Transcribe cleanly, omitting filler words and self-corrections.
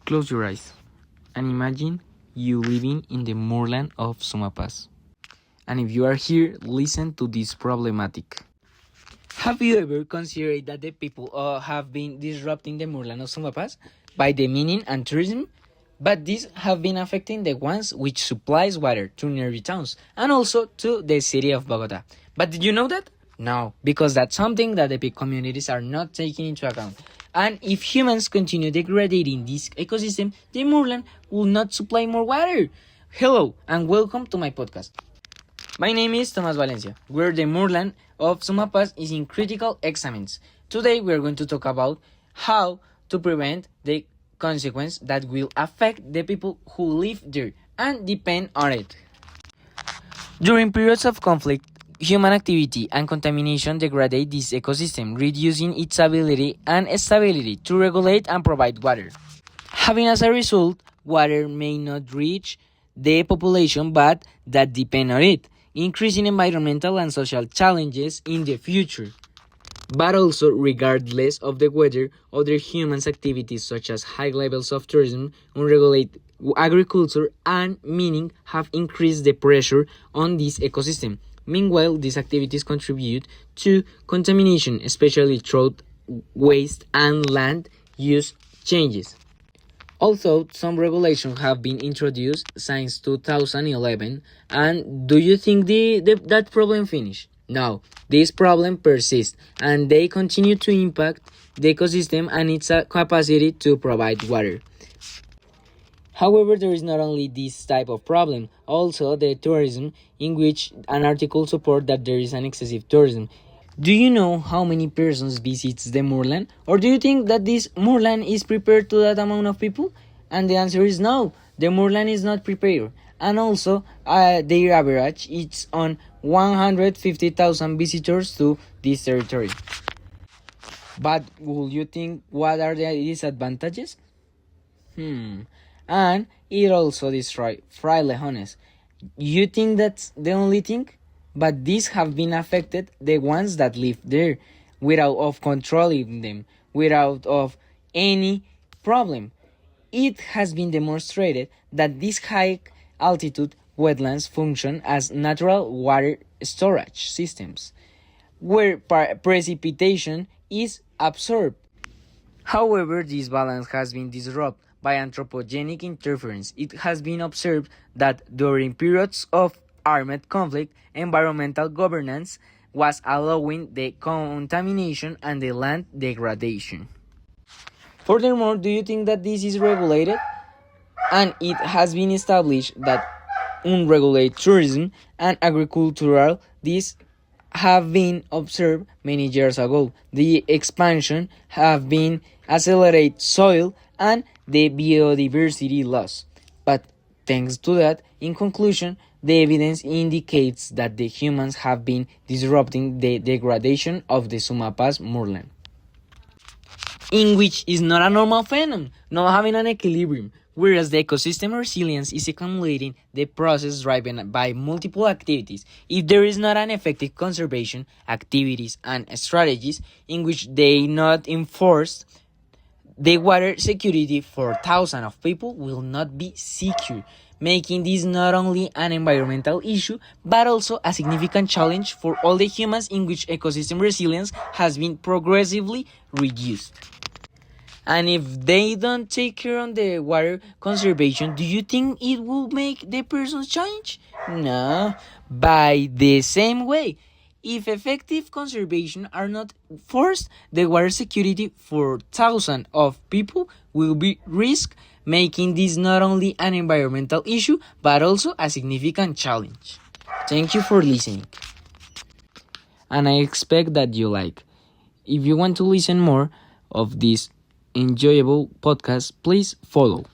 Close your eyes and imagine you living in the moorland of Sumapaz. And if you are here, listen to this problematic. Have you ever considered that the people have been disrupting the moorland of Sumapaz by the mining and tourism? But these have been affecting the ones which supplies water to nearby towns and also to the city of Bogota. But did you know that? No, because that's something that the big communities are not taking into account. And if humans continue degrading this ecosystem, the moorland will not supply more water. Hello and welcome to my podcast. My name is Thomas Valencia, where the moorland of Sumapaz is in critical examines. Today we are going to talk about how to prevent the consequence that will affect the people who live there and depend on it. During periods of conflict, human activity and contamination degrade this ecosystem, reducing its ability and stability to regulate and provide water. Having as a result, water may not reach the population but that depend on it, increasing environmental and social challenges in the future. But also, regardless of the weather, other human activities such as high levels of tourism, unregulated agriculture, and mining have increased the pressure on this ecosystem. Meanwhile, these activities contribute to contamination, especially through waste and land use changes. Although some regulations have been introduced since 2011, and do you think that problem finished? No, this problem persists, and they continue to impact the ecosystem and its capacity to provide water. However, there is not only this type of problem, also the tourism, in which an article supports that there is an excessive tourism. Do you know how many persons visits the moorland? Or do you think that this moorland is prepared to that amount of people? And the answer is no, the moorland is not prepared. And also, their average is on 150,000 visitors to this territory. But would you think what are the disadvantages? And it also destroys frailejones. You think that's the only thing? But these have been affected the ones that live there, without of controlling them, without of any problem. It has been demonstrated that these high altitude wetlands function as natural water storage systems, where precipitation is absorbed. However, this balance has been disrupted by anthropogenic interference. It has been observed that during periods of armed conflict, environmental governance was allowing the contamination and the land degradation. Furthermore, do you think that this is regulated? And it has been established that unregulated tourism and agricultural these have been observed many years ago. The expansion have been accelerate soil and the biodiversity loss. But thanks to that, in conclusion, the evidence indicates that the humans have been disrupting the degradation of the Sumapaz moorland, in which is not a normal phenomenon, not having an equilibrium, whereas the ecosystem resilience is accumulating the process driven by multiple activities. If there is not an effective conservation activities and strategies in which they not enforced, the water security for thousands of people will not be secure, making this not only an environmental issue but also a significant challenge for all the humans, in which ecosystem resilience has been progressively reduced. And if they don't take care on the water conservation, do you think it will make the persons change? No. By the same way, if effective conservation are not forced, the water security for thousands of people will be risked, making this not only an environmental issue but also a significant challenge. Thank you for listening. And I expect that you like. If you want to listen more of this enjoyable podcast, please follow.